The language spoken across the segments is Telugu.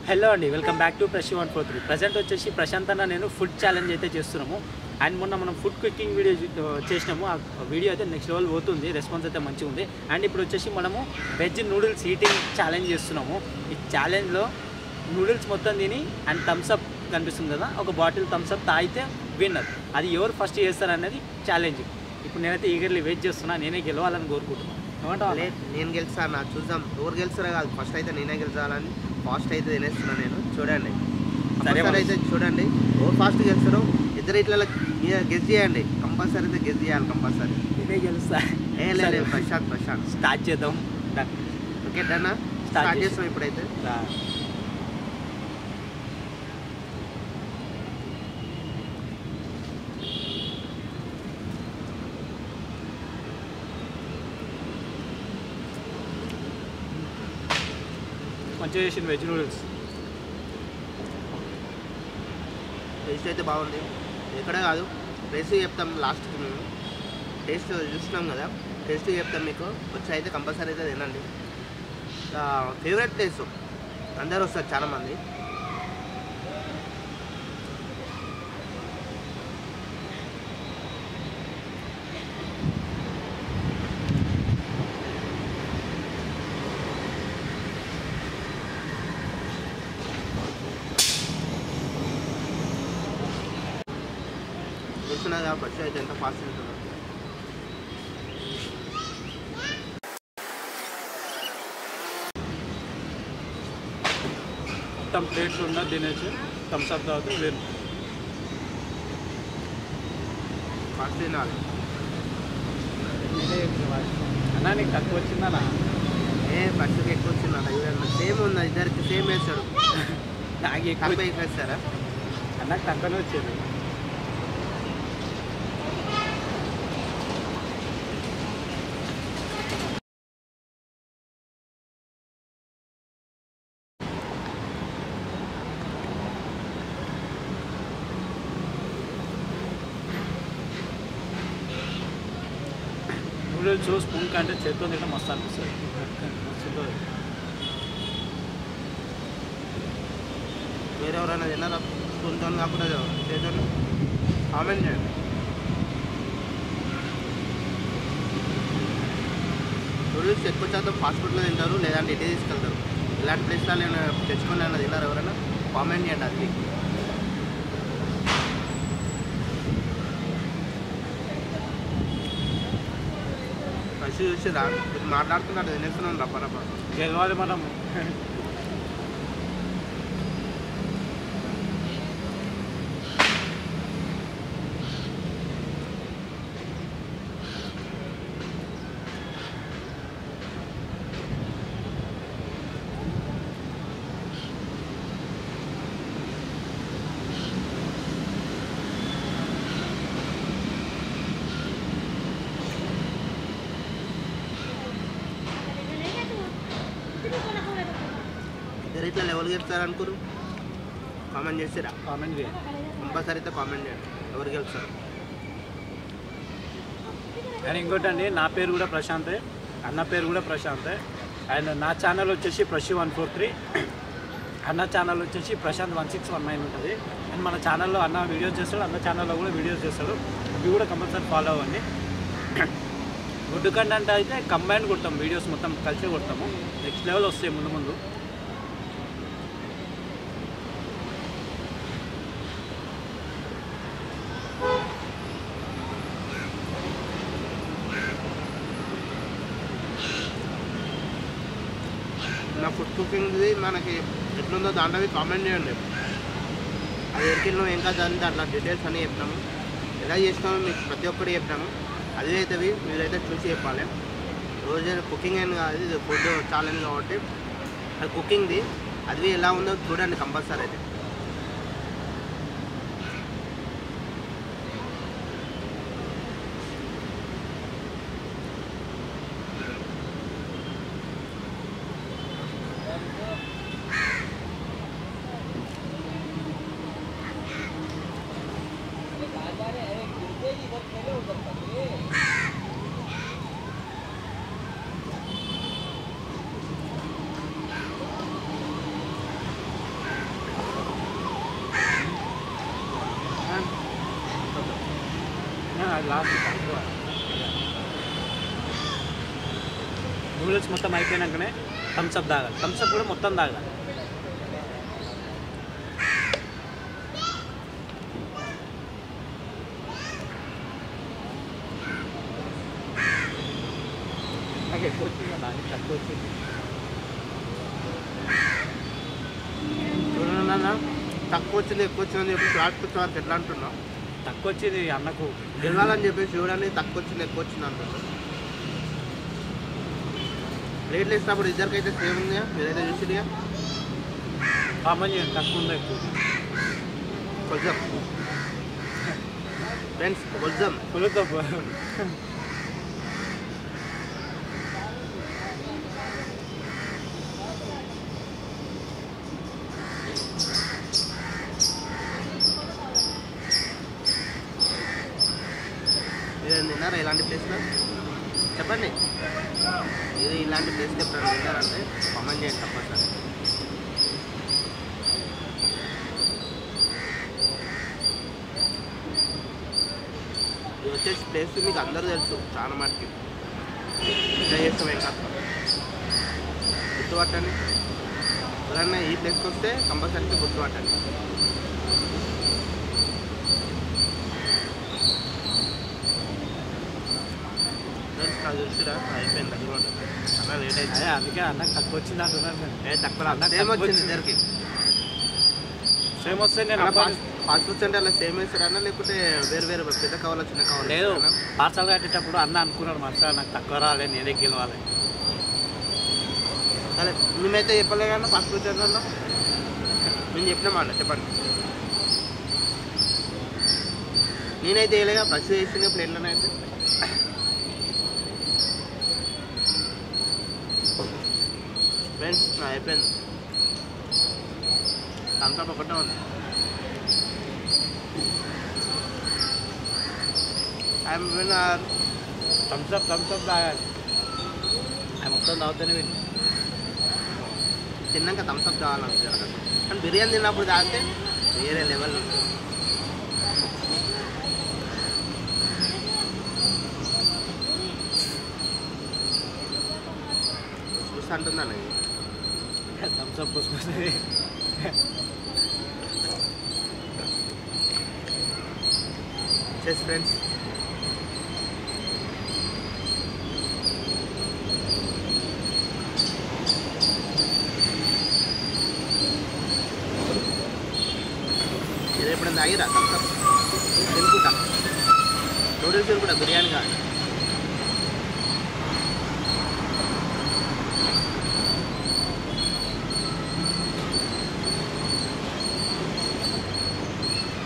హలో అండి, వెల్కమ్ బ్యాక్ టు ప్రషి 143. ప్రజెంట్ వచ్చేసి ప్రశాంత్ అన్న నేను ఫుడ్ ఛాలెంజ్ అయితే చేస్తున్నాము. అండ్ మొన్న మనం ఫుడ్ కుకింగ్ వీడియో చేసినాము. ఆ వీడియో అయితే నెక్స్ట్ లెవెల్ పోతుంది, రెస్పాన్స్ అయితే మంచిగా ఉంది. అండ్ ఇప్పుడు వచ్చేసి మనము వెజ్ నూడిల్స్ ఈటింగ్ ఛాలెంజ్ చేస్తున్నాము. ఈ ఛాలెంజ్లో నూడిల్స్ మొత్తం తిని అండ్ థమ్స్అప్ కనిపిస్తుంది కదా, ఒక బాటిల్ థమ్స్అప్ తాగితే విన్నర్. అది ఎవరు ఫస్ట్ చేస్తారనేది ఛాలెంజ్. ఇప్పుడు నేనైతే ఈగర్లీ వెయిట్ చేస్తున్నా, నేనే గెలవాలని కోరుకుంటున్నాను. నేను గెలుస్తాను, నాకు చూద్దాం ఎవరు గెలుస్తారో కాదు, ఫస్ట్ అయితే నేనే గెలిచాలని ఫాస్ట్ అయితే తినేస్తున్నాను నేను. చూడండి సరే అయితే చూడండి ఎవరు ఫాస్ట్ గెలుస్తారో ఇద్దరు ఇట్లా గెస్ చేయండి. కంపల్సరీ అయితే గెస్ చేయాలి, కంపల్సరీ నేనే గెలుస్తా. లేదు ప్రశాంత్ స్టార్ట్ చేద్దాం. ఓకే డన్నా, స్టార్ట్ చేస్తాం ఇప్పుడైతే. మంచిగా చేసిన వెజ్ నూడిల్స్ టేస్ట్ అయితే బాగుంది. ఎక్కడే కాదు, టేస్ట్ చెప్తాం లాస్ట్కి. మేము టేస్ట్ చూస్తున్నాం కదా, టేస్ట్ చెప్తాం మీకు. వచ్చి అయితే కంపల్సరీ అయితే తినండి. ఫేవరెట్ టేస్ట్ అందరూ వస్తారు చాలామంది. చూస్తున్నది ఫస్ట్ అయితే ఎంత ఫాస్ట్ ఉంటుందో. మొత్తం ప్లేట్లు ఉన్న తినేసి థమ్స్అప్ తాగితే వేరు. ఫాస్ట్ తినాలి అన్నా, నీకు తక్కువ వచ్చిందన్నా? ఫస్ట్కి ఎక్కువ వచ్చిందన్న. ఇవన్నీ సేమ్ ఉంది, ఇద్దరికి సేమ్ వేస్తాడు. నాకు ఎక్కువ వేస్తారా? అన్నకు తక్కువనే వచ్చేది. నూడిల్స్ స్పూన్ కంటే చేతితో తింటే మస్తు అనిపిస్తుంది. వేరే ఎవరైనా తిన్నారా స్పూన్తో కాకుండా చేతితో? కామెంట్ చేయండి. నూడిల్స్ ఎక్కువ శాతం ఫాస్ట్ ఫుడ్లో తింటారు, లేదంటే ఇంటికి తీసుకెళ్తారు. ఇలాంటి ప్లేస్లో నేను తెచ్చుకుని అన్న తిన్నారు ఎవరైనా? కామెంట్ చేయండి. అది మంచి చూసిరా, మీరు మాట్లాడుతున్నట్టు తినేస్తున్నాను రప్ప గెలవాలి మనం. ఇద్దరు ఇట్లా లెవెల్ గెలుస్తారు అనుకోరు? కామెంట్ చేస్తారా? కామెంట్ చేయండి, కంపల్సరీ అయితే కామెంట్ చేయండి ఎవరు గెలుస్తారు. అండ్ ఇంకోటండి, నా పేరు కూడా ప్రశాంతే, అన్న పేరు కూడా ప్రశాంతే. అండ్ నా ఛానల్ వచ్చేసి ప్రషి 143, అన్న ఛానల్ వచ్చేసి ప్రశాంత్ 1619 ఉంటుంది. అండ్ మన ఛానల్లో అన్న వీడియోస్ చేస్తాడు, అన్న ఛానల్లో కూడా వీడియోస్ చేస్తాడు. ఇవి కూడా కంపల్సరీ ఫాలో అవ్వండి. గుడ్ కంటెంట్ అయితే కంబైన్ కొడతాం, వీడియోస్ మొత్తం కలిసి కొడతాము. నెక్స్ట్ లెవెల్ వస్తాయి ముందు ముందు. నా ఫుడ్ కుకింగ్ది మనకి ఎట్లుందో దాంట్లో కామెంట్ చేయండి. అది ఎరికిలో ఏం కాదు అని దాంట్లో డీటెయిల్స్ అన్నీ చెప్తాము. ఎలా చేసినామో మీకు ప్రతి ఒక్కటి చెప్తాము. అది అయితే మీరైతే చూసి చెప్పాలి. రోజు కుకింగ్ అని కాదు, ఇది ఫుడ్ ఛాలెంజ్ కాబట్టి అది కుకింగ్ది. అది ఎలా ఉందో చూడండి కంపల్సరీ అయితే. లాస్ట్ నూడిల్స్ మొత్తం అయిపోయినాకనే థమ్స్అప్ తాగాలి. థమ్స్అప్ కూడా మొత్తం తాగాలి. నాకు ఎక్కువ వచ్చింది, నాకు తక్కువ వచ్చింది. చూడన్నా తక్కువ వచ్చింది ఎక్కువ వచ్చిందని చెప్పి ఫ్లాట్కి వచ్చే వరకు ఎట్లా అంటున్నావు? తక్కువ వచ్చింది అన్నకు గెలవాలని చెప్పేసి చూడండి, తక్కువ వచ్చింది ఎక్కువ వచ్చింది అంటున్నావు. రేట్లు వేసినప్పుడు ఇద్దరికైతే సేమ్ ఉందా? మీరైతే చూసిగా కామన్ చేయండి, తక్కువ ఉందా ఎక్కువ కొంచెం ఫ్రెండ్స్ కొంచెం కొలుద్దాం. మీరు తిన్నారా ఇలాంటి ప్లేస్లో? చెప్పండి, ఇది ఇలాంటి ప్లేస్కి ఎప్పుడైనా తిన్నారంటే కామెంట్ చేయండి తప్పనిసరి. ఇది వచ్చేసి ప్లేస్ మీకు అందరూ తెలుసు చాలా మటుకి. ఎంజాయ్ చేస్తాం ఏం కాదు, గుర్తుపట్టండి. ఎవరన్నా ఈ ప్లేస్కి వస్తే కంపల్సరీగా గుర్తుపట్టండి. నాకు చూసిరా అయిపోయింది అనమాట. అలా లేట్ అయితే అదే అందుకే అన్నకు తక్కువ వచ్చింది అంటున్నాను నేను. తక్కువ సేమ్ వచ్చింది ఇద్దరికి. సేమ్ వస్తే నేను ఫాస్ట్ ఫుడ్ సెంటర్లో సేమ్ వేస్తారన్నా లేకపోతే వేరు వేరు పెద్ద కావాలా చిన్న కావాలా? లేదు, పార్సల్ కట్టేటప్పుడు అన్న అనుకున్నాడు మనసు నాకు తక్కువ రావాలి, నేనే గెలవాలి. సరే మేమైతే చెప్పలే కన్నా ఫాస్ట్ ఫుడ్ సెంటర్లో మేము చెప్పినామా? చెప్పండి. నేనైతే వేయలేగా, బస్సు వేసింది ప్లేట్లోనైతే. ఫ్రెండ్స్ అయిపోయింది, థమ్స్అప్ ఒకటే ఉంది. I'm winner. థమ్స్అప్ తాగాలి. అది మొత్తం తాగుతూనే విని తిన్నాక థమ్స్అప్ కావాలంటే, కానీ బిర్యానీ తిన్నప్పుడు తాగితే వేరే లెవెల్ ఉంటుంది. చూసి అంటుందన్న ఇది థమ్స్అప్ పోసుకొస్తుంది. Chess friends. ఇది ఎప్పుడైనా తాగిరా థమ్స్అప్? తినుకుంటా నూడిల్స్ తినుకుంటా, బిర్యానీ కాదు.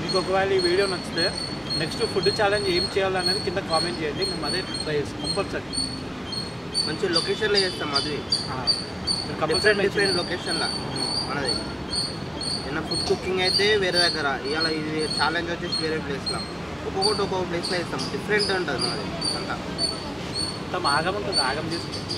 మీకు ఒకవేళ ఈ వీడియో నచ్చితే నెక్స్ట్ ఫుడ్ ఛాలెంజ్ ఏం చేయాలనేది కింద కామెంట్ చేయండి, మేము అదే ట్రై చేస్తాం కంపల్సరీ. మంచి లొకేషన్లో చేస్తాం అది, కంపల్సరీ డిఫరెంట్ లొకేషన్లో మనది. నిన్న ఫుడ్ కుకింగ్ అయితే వేరే దగ్గర, ఇవాళ ఇది ఛాలెంజ్ వచ్చేసి వేరే ప్లేస్లో. ఒక్కొక్కటి ఒక్కొక్క ప్లేస్లో ఇస్తాం, డిఫరెంట్ ఉంటుంది మనది అంతా. మొత్తం ఆగం ఉంటుంది, ఆగం చేసుకుంటాం.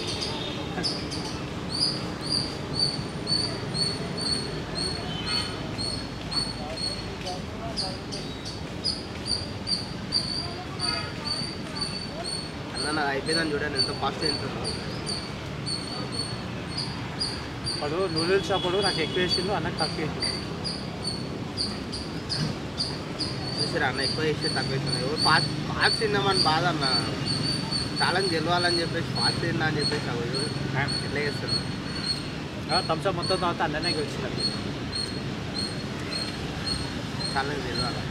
అన్న నాది అయిపోయిందని చూడండి ఎంత ఫాస్ట్ తింటుందో. అప్పుడు నూడిల్స్ అప్పుడు నాకు ఎక్కువ వేసిండు, అన్నకు తక్కువ వేసిండు. చూసారా అన్న ఎక్కువ వేసి తక్కువ వేసింది. ఎవరు ఫాస్ట్ ఫాస్ట్ తిన్నామని బాధ అన్న, ఛాలెంజ్ గెలవాలని చెప్పేసి ఫాస్ట్ తిన్నా అని చెప్పేసి అవి ఎట్లా చేస్తున్నా. థమ్స్అప్ మొత్తం తర్వాత అన్ననే వచ్చింది. ఛాలెంజ్ గెలవాలి.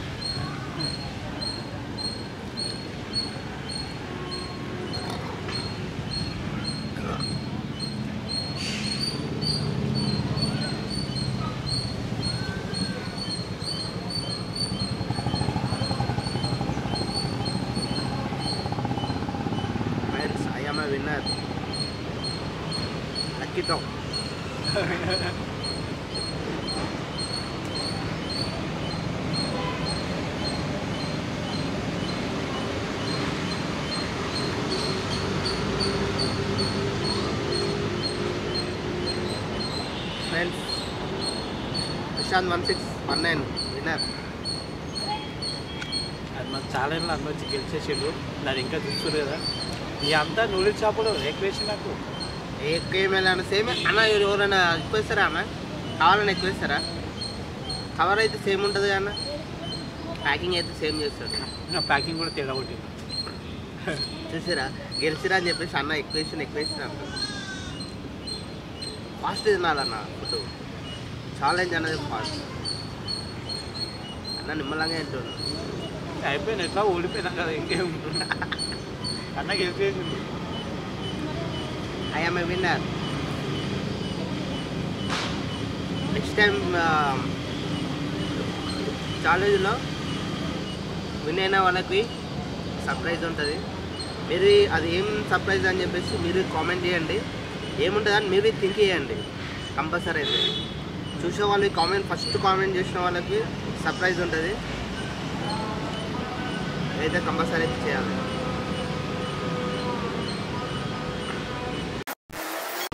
Winner, lucky draw. Friends, Prashant 1619 winner. మన ఛానల్లో అందరూ వచ్చి గెలిచేసిండు. నాది ఇంకా చూస్తున్నారు కదా. ఈ అంతా నూడిల్స్ షాపులో ఎక్కువ వేసి నాకు ఎక్కువ ఏమైనా సేమ్ అన్న ఎవరైనా ఎక్కువ ఇస్తారా అన్న? కావాలని ఎక్కువ ఇస్తారా? కవర్ అయితే సేమ్ ఉంటుంది అన్న, ప్యాకింగ్ అయితే సేమ్ చేస్తాడు. నా ప్యాకింగ్ కూడా తేడా కొట్టింది. చూసారా గెలిచిరా అని చెప్పేసి అన్న ఎక్కువ వేసిన అంటారు. ఫాస్ట్ తినాలన్న ఫుడ్, ఛాలెంజ్ అన్నది ఫాస్ట్. అన్న నిమ్మలంగా తింటున్నాను. అయిపోయింది, ఎట్లా ఓడిపోయినా కదా, ఇంకేం అన్న గెలిపేసింది. I am a winner. Next time ఛాలెంజ్లో విన్ అయిన వాళ్ళకి సర్ప్రైజ్ ఉంటుంది. మీరు అది ఏం సర్ప్రైజ్ అని చెప్పేసి మీరు కామెంట్ చేయండి. ఏముంటుంది అని మీరు థింక్ చేయండి. కంపల్సరీ అయితే చూసే వాళ్ళకి ఫస్ట్ కామెంట్ చేసిన వాళ్ళకి సర్ప్రైజ్ ఉంటుంది. అయితే కంపల్సరీ అయితే చేయాలి.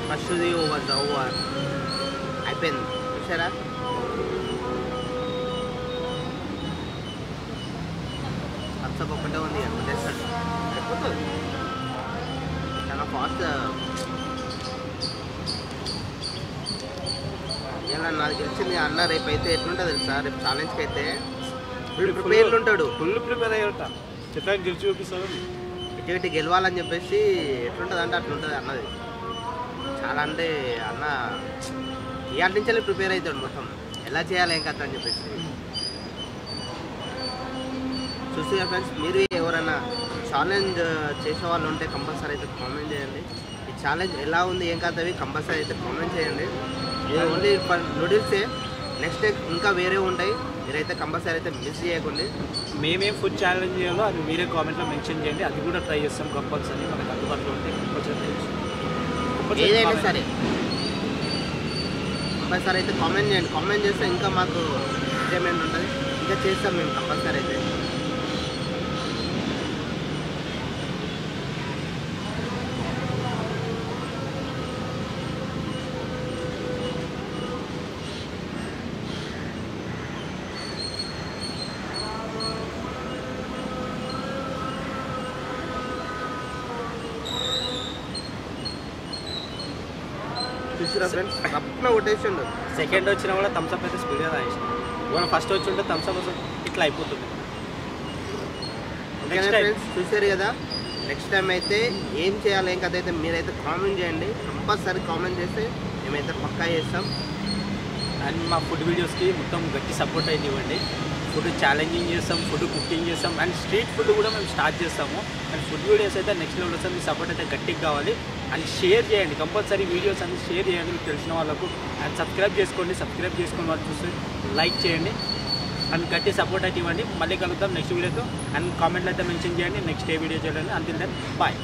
ఫస్ట్ది ఓవర్ అయిపోయింది. చూసారా అచ్చకు ఒక్కటే ఉంది కొట్టేస్తాడు, అయిపోతుంది. చాలా ఫాస్ట్. ఇలా నాకు తెలిసింది అన్న రేపు అయితే ఎట్లుంటుంది తెలుసా? రేపు ఛాలెంజ్కి అయితే ప్రిపేర్లు ఉంటాడు, ఫుల్ ప్రిపేర్ అయ్యట. ఎట్లా గెలిచి చూపిస్తాడు. ఇటు గెలవాలని చెప్పేసి ఎట్లుంటుంది అంటే అట్లుంటుంది అన్నది. చాలా అంటే అన్న ఇవాళ నుంచి ప్రిపేర్ అవుతాడు మొత్తం, ఎలా చేయాలి ఏం కదా అని చెప్పేసి. చూసి ఫ్రెండ్స్, మీరు ఎవరైనా ఛాలెంజ్ చేసే వాళ్ళు ఉంటే కంపల్సరీ అయితే కామెంట్ చేయండి. ఈ ఛాలెంజ్ ఎలా ఉంది ఏం కాదవి కంపల్సరీ అయితే కామెంట్ చేయండి. ఇది ఓన్లీ ఫర్ నూడిల్సే, నెక్స్ట్ ఇంకా వేరే ఉంటాయి. మీరైతే కంపల్సరీ అయితే మిస్ చేయకండి. మేమేం ఫుడ్ ఛాలెంజ్ చేయాలో అది మీరే కామెంట్లో మెన్షన్ చేయండి. అది కూడా ట్రై చేస్తాం కంపల్సరీ. మనకు అందుబాటులో ఉంటే కంపల్సరీ ఏదైనా సరే కంపల్సరీ అయితే కామెంట్ చేయండి. కామెంట్ చేస్తే ఇంకా మాకు ఎంటర్టైన్మెంట్ ఉంటుంది, ఇంకా చేస్తాం మేము కంపల్సరీ అయితే. చూసిరా ఫ్రెండ్స్, తప్పన కొట్టేసిండు. సెకండ్ వచ్చినా కూడా థమ్స్అప్ అయితే స్పీడ్గా తాగేసాం. మనం ఫస్ట్ వచ్చి ఉంటే థమ్స్అప్ ఇట్లా అయిపోతుంది. నెక్స్ట్ ఫ్రెండ్స్ చూసారు కదా, నెక్స్ట్ టైం అయితే ఏం చేయాలి ఏం కథ అయితే మీరైతే కామెంట్ చేయండి. కంపల్సరీ కామెంట్ చేస్తే మేమైతే పక్కా చేస్తాం. అండ్ మా ఫుడ్ వీడియోస్కి మొత్తం గట్టి సపోర్ట్ అయితే ఇవ్వండి. ఫుడ్ ఛాలెంజింగ్ చేస్తాం, ఫుడ్ కుకింగ్ చేస్తాం, అండ్ స్ట్రీట్ ఫుడ్ కూడా మేము స్టార్ట్ చేస్తాము. అండ్ ఫుడ్ వీడియోస్ అయితే నెక్స్ట్ లెవెల్ వస్తాం. మీ సపోర్ట్ అయితే గట్టిగా కావాలి. అండ్ షేర్ చేయండి, కంపల్సరీ వీడియోస్ అన్ని షేర్ చేయండి మీకు తెలిసిన వాళ్ళకు. అండ్ సబ్స్క్రైబ్ చేసుకుని వాళ్ళు చూసి లైక్ చేయండి. అండ్ గట్టి సపోర్ట్ అయితే ఇవ్వండి. మళ్ళీ కలుద్దాం నెక్స్ట్ వీడియోతో. అండ్ కామెంట్లు అయితే మెన్షన్ చేయండి నెక్స్ట్ ఏ వీడియో చేయాలని. Until then bye.